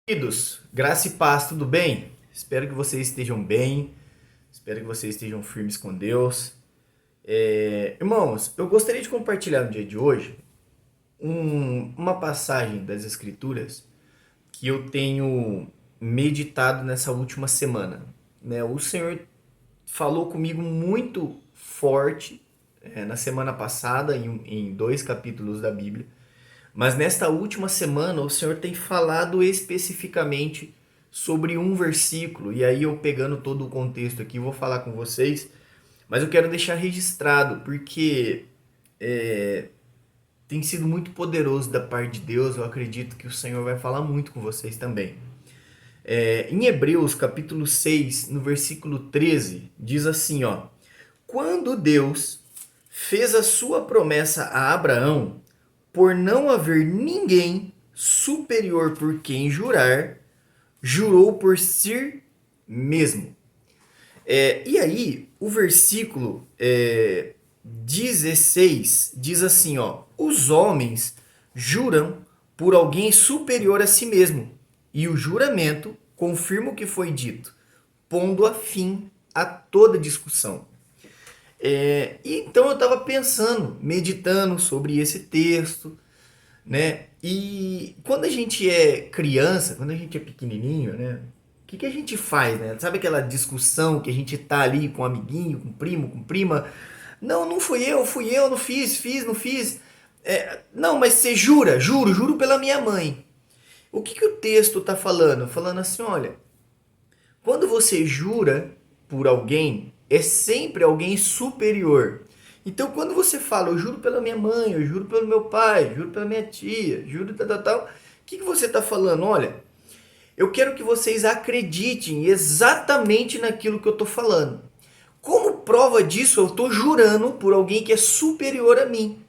Queridos, graça e paz, tudo bem? Espero que vocês estejam bem, espero que vocês estejam firmes com Deus. Irmãos, eu gostaria de compartilhar no dia de hoje uma passagem das Escrituras que eu tenho meditado nessa última semana. Né? O Senhor falou comigo muito forte na semana passada, em dois capítulos da Bíblia. Mas nesta última semana o Senhor tem falado especificamente sobre um versículo, e aí eu pegando todo o contexto aqui vou falar com vocês, mas eu quero deixar registrado porque tem sido muito poderoso da parte de Deus, eu acredito que o Senhor vai falar muito com vocês também. Em Hebreus capítulo 6, no versículo 13, diz assim, ó: Quando Deus fez a sua promessa a Abraão, por não haver ninguém superior por quem jurar, jurou por si mesmo. E aí, o versículo 16 diz assim, ó: Os homens juram por alguém superior a si mesmo, e o juramento confirma o que foi dito, pondo a fim a toda discussão. Então eu estava pensando, meditando sobre esse texto, né? E quando a gente é criança, quando a gente é pequenininho, né? O que a gente faz, né? Sabe aquela discussão que a gente tá ali com um amiguinho, com um primo, com prima? Não, não fui eu, não fiz, não fiz. Não, mas você jura? Juro pela minha mãe. O que o texto tá falando? Falando assim, olha, quando você jura por alguém, é sempre alguém superior. Então, quando você fala, eu juro pela minha mãe, eu juro pelo meu pai, juro pela minha tia, juro tal, o que você está falando? Olha, eu quero que vocês acreditem exatamente naquilo que eu estou falando. Como prova disso, eu estou jurando por alguém que é superior a mim.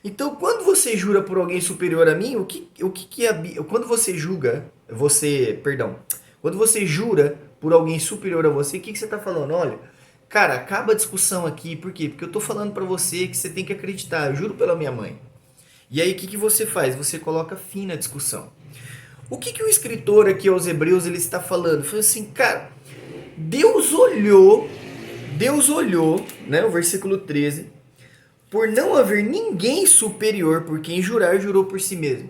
Então, quando você jura por alguém superior a mim, quando você julga, quando você jura por alguém superior a você, o que você está falando? Olha, cara, acaba a discussão aqui, por quê? Porque eu tô falando pra você que você tem que acreditar, eu juro pela minha mãe. E aí o que você faz? Você coloca fim na discussão. O que o escritor aqui aos Hebreus ele está falando? Foi assim, cara, Deus olhou, Deus olhou, né, o versículo 13, por não haver ninguém superior por quem jurar, jurou por si mesmo.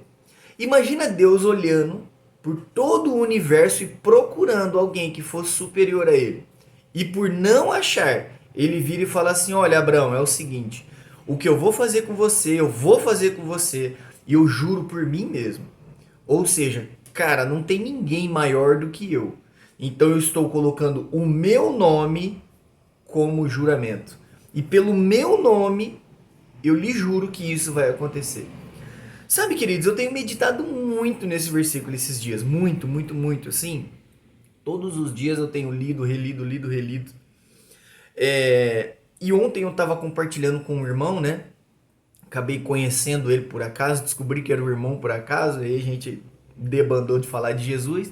Imagina Deus olhando por todo o universo e procurando alguém que fosse superior a ele. E por não achar, ele vira e fala assim: Olha, Abraão, é o seguinte, o que eu vou fazer com você, eu vou fazer com você, e eu juro por mim mesmo. Ou seja, cara, não tem ninguém maior do que eu. Então eu estou colocando o meu nome como juramento. E pelo meu nome, eu lhe juro que isso vai acontecer. Sabe, queridos, eu tenho meditado muito nesse versículo esses dias. Muito, muito, muito. Assim, todos os dias eu tenho lido, relido, lido, relido. E ontem eu estava compartilhando com um irmão, né? Acabei conhecendo ele por acaso, descobri que era o irmão por acaso, aí a gente debandou de falar de Jesus.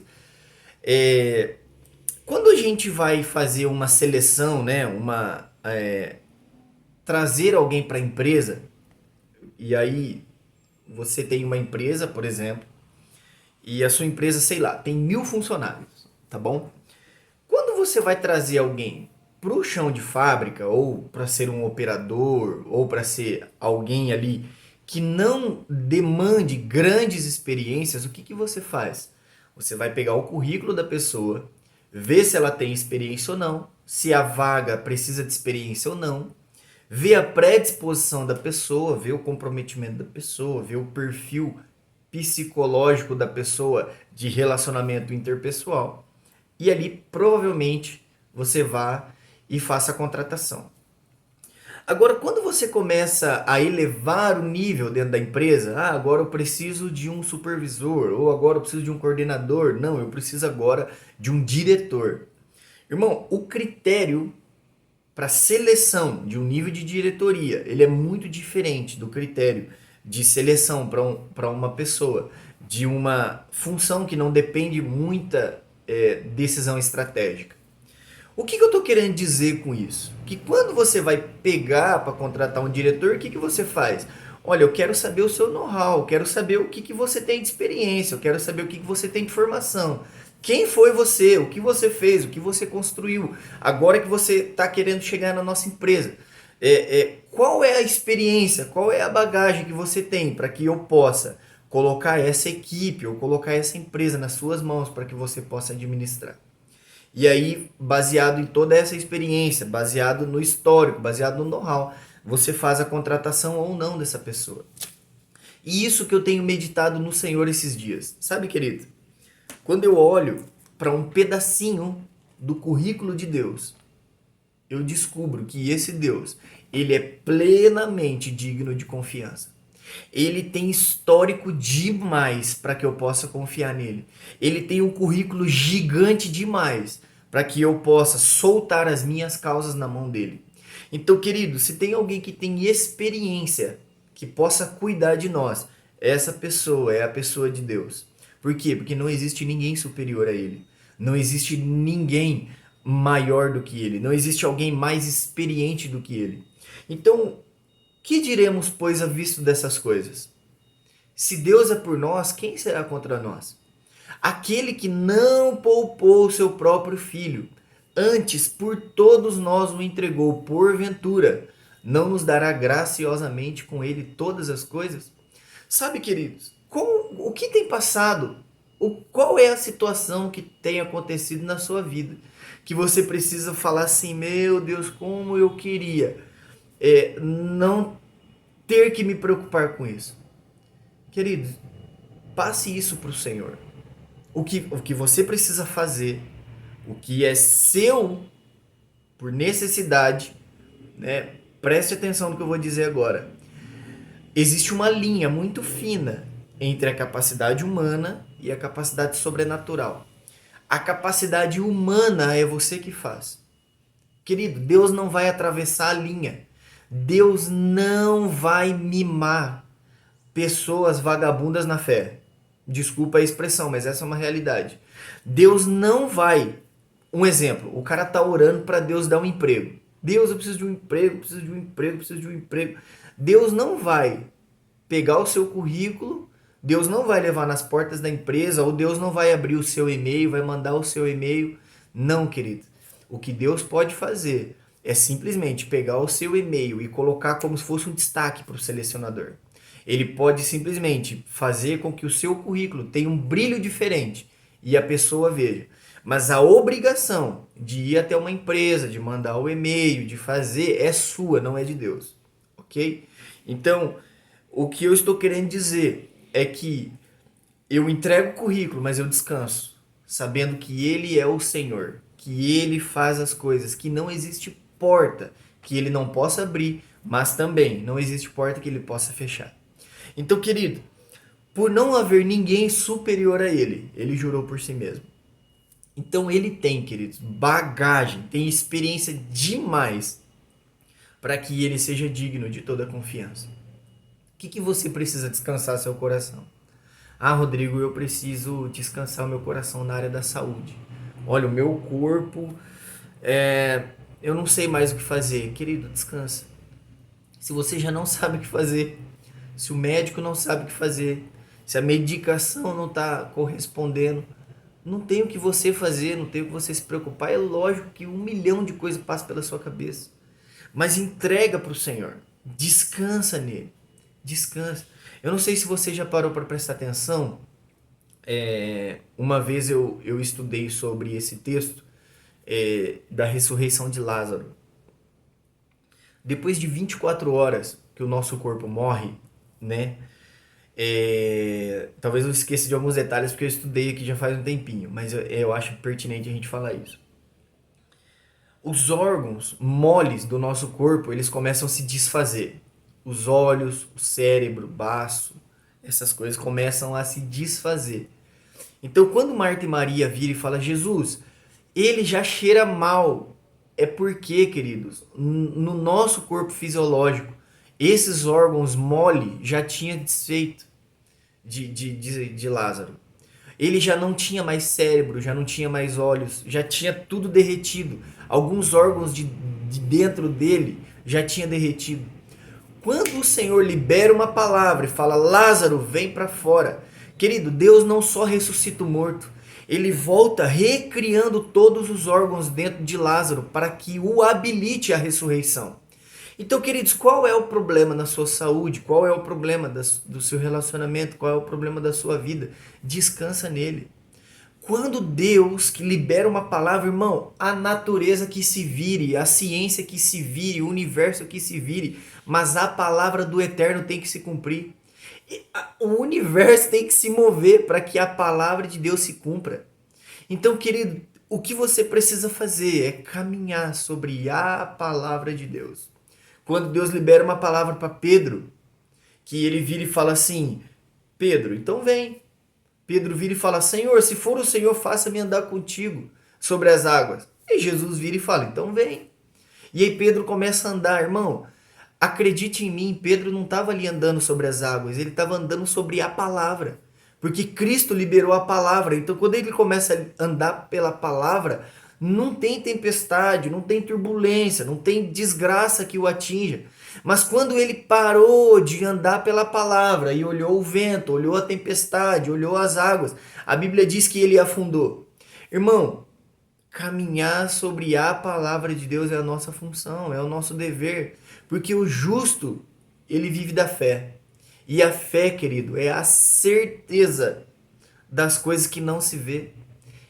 Quando a gente vai fazer uma seleção, né? Trazer alguém para a empresa, e aí você tem uma empresa, por exemplo, e a sua empresa, sei lá, tem 1.000 funcionários, tá bom? Quando você vai trazer alguém para o chão de fábrica, ou para ser um operador, ou para ser alguém ali que não demande grandes experiências, o que você faz? Você vai pegar o currículo da pessoa, ver se ela tem experiência ou não, se a vaga precisa de experiência ou não, ver a predisposição da pessoa, ver o comprometimento da pessoa, ver o perfil psicológico da pessoa de relacionamento interpessoal. E ali provavelmente você vá e faça a contratação. Agora, quando você começa a elevar o nível dentro da empresa, agora eu preciso de um supervisor, ou agora eu preciso de um coordenador, não, eu preciso agora de um diretor. Irmão, o critério para seleção de um nível de diretoria, ele é muito diferente do critério de seleção para uma pessoa, de uma função que não depende muita decisão estratégica. O que eu estou querendo dizer com isso? Que quando você vai pegar para contratar um diretor, o que você faz? Olha, eu quero saber o seu know-how, eu quero saber o que você tem de experiência, eu quero saber o que você tem de formação. Quem foi você? O que você fez? O que você construiu? Agora que você está querendo chegar na nossa empresa. Qual é a experiência, qual é a bagagem que você tem para que eu possa colocar essa equipe ou colocar essa empresa nas suas mãos para que você possa administrar? E aí, baseado em toda essa experiência, baseado no histórico, baseado no know-how, você faz a contratação ou não dessa pessoa. E isso que eu tenho meditado no Senhor esses dias. Sabe, querido? Quando eu olho para um pedacinho do currículo de Deus, eu descubro que esse Deus, ele é plenamente digno de confiança. Ele tem histórico demais para que eu possa confiar nele. Ele tem um currículo gigante demais para que eu possa soltar as minhas causas na mão dele. Então, querido, se tem alguém que tem experiência, que possa cuidar de nós, essa pessoa é a pessoa de Deus. Por quê? Porque não existe ninguém superior a ele. Não existe ninguém maior do que ele. Não existe alguém mais experiente do que ele. Então, que diremos, pois, a visto dessas coisas? Se Deus é por nós, quem será contra nós? Aquele que não poupou o seu próprio filho, antes por todos nós o entregou, porventura, não nos dará graciosamente com ele todas as coisas? Sabe, queridos, o que tem passado? Qual é a situação que tem acontecido na sua vida? Que você precisa falar assim, meu Deus, como eu queria não ter que me preocupar com isso. Querido, passe isso para o Senhor. O que você precisa fazer, o que é seu por necessidade, né? Preste atenção no que eu vou dizer agora. Existe uma linha muito fina entre a capacidade humana e a capacidade sobrenatural. A capacidade humana é você que faz. Querido, Deus não vai atravessar a linha. Deus não vai mimar pessoas vagabundas na fé. Desculpa a expressão, mas essa é uma realidade. Deus não vai... Um exemplo, o cara tá orando para Deus dar um emprego. Deus, eu preciso de um emprego, preciso de um emprego, preciso de um emprego. Deus não vai pegar o seu currículo, Deus não vai levar nas portas da empresa, ou Deus não vai abrir o seu e-mail, vai mandar o seu e-mail. Não, querido. O que Deus pode fazer é simplesmente pegar o seu e-mail e colocar como se fosse um destaque para o selecionador. Ele pode simplesmente fazer com que o seu currículo tenha um brilho diferente e a pessoa veja. Mas a obrigação de ir até uma empresa, de mandar o e-mail, de fazer, é sua, não é de Deus. Ok? Então, o que eu estou querendo dizer é que eu entrego o currículo, mas eu descanso, sabendo que Ele é o Senhor, que Ele faz as coisas, que não existe porta que Ele não possa abrir, mas também não existe porta que Ele possa fechar. Então, querido, por não haver ninguém superior a Ele, Ele jurou por si mesmo. Então Ele tem, queridos, bagagem, tem experiência demais para que Ele seja digno de toda confiança. O que você precisa descansar seu coração? Ah, Rodrigo, eu preciso descansar o meu coração na área da saúde. Olha, o meu corpo, eu não sei mais o que fazer. Querido, descansa. Se você já não sabe o que fazer, se o médico não sabe o que fazer, se a medicação não está correspondendo, não tem o que você fazer, não tem o que você se preocupar. É lógico que 1 milhão de coisas passam pela sua cabeça. Mas entrega para o Senhor. Descansa nele. Descansa. Eu não sei se você já parou para prestar atenção. Uma vez eu estudei sobre esse texto da ressurreição de Lázaro. Depois de 24 horas que o nosso corpo morre, né? Talvez eu esqueça de alguns detalhes porque eu estudei aqui já faz um tempinho, mas eu acho pertinente a gente falar isso. Os órgãos moles do nosso corpo, eles começam a se desfazer. Os olhos, o cérebro, o baço, essas coisas começam a se desfazer. Então, quando Marta e Maria viram e falam, Jesus, ele já cheira mal. É porque, queridos, no nosso corpo fisiológico, esses órgãos mole já tinham desfeito de Lázaro. Ele já não tinha mais cérebro, já não tinha mais olhos, já tinha tudo derretido. Alguns órgãos de dentro dele já tinha derretido. Quando o Senhor libera uma palavra e fala, Lázaro, vem para fora. Querido, Deus não só ressuscita o morto, ele volta recriando todos os órgãos dentro de Lázaro para que o habilite à ressurreição. Então, queridos, qual é o problema na sua saúde? Qual é o problema do seu relacionamento? Qual é o problema da sua vida? Descansa nele. Quando Deus que libera uma palavra, irmão, a natureza que se vire, a ciência que se vire, o universo que se vire, mas a palavra do Eterno tem que se cumprir. O universo tem que se mover para que a palavra de Deus se cumpra. Então, querido, o que você precisa fazer é caminhar sobre a palavra de Deus. Quando Deus libera uma palavra para Pedro, que ele vira e fala assim, Pedro, então vem. Pedro vira e fala, Senhor, se for o Senhor, faça-me andar contigo sobre as águas. E Jesus vira e fala, então vem. E aí Pedro começa a andar, irmão, acredite em mim, Pedro não estava ali andando sobre as águas, ele estava andando sobre a palavra. Porque Cristo liberou a palavra. Então quando ele começa a andar pela palavra, não tem tempestade, não tem turbulência, não tem desgraça que o atinja. Mas quando ele parou de andar pela palavra e olhou o vento, olhou a tempestade, olhou as águas, a Bíblia diz que ele afundou. Irmão, caminhar sobre a palavra de Deus é a nossa função, é o nosso dever. Porque o justo, ele vive da fé. E a fé, querido, é a certeza das coisas que não se vê.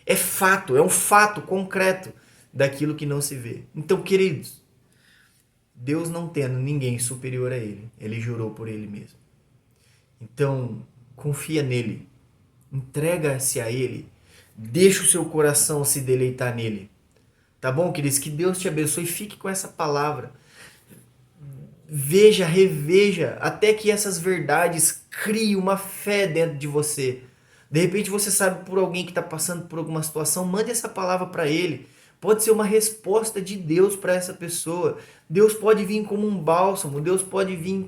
É fato, é um fato concreto daquilo que não se vê. Então, queridos, Deus não tendo ninguém superior a Ele, Ele jurou por Ele mesmo. Então, confia nele, entrega-se a Ele, deixa o seu coração se deleitar nele. Tá bom, queridos? Que Deus te abençoe e fique com essa palavra. Veja, reveja, até que essas verdades criem uma fé dentro de você. De repente você sabe por alguém que está passando por alguma situação, mande essa palavra para ele. Pode ser uma resposta de Deus para essa pessoa. Deus pode vir como um bálsamo, Deus pode vir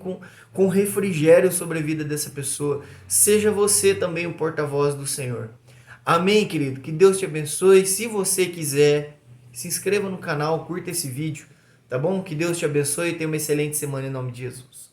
com refrigério sobre a vida dessa pessoa. Seja você também o porta-voz do Senhor. Amém, querido? Que Deus te abençoe. Se você quiser, se inscreva no canal, curta esse vídeo, tá bom? Que Deus te abençoe e tenha uma excelente semana em nome de Jesus.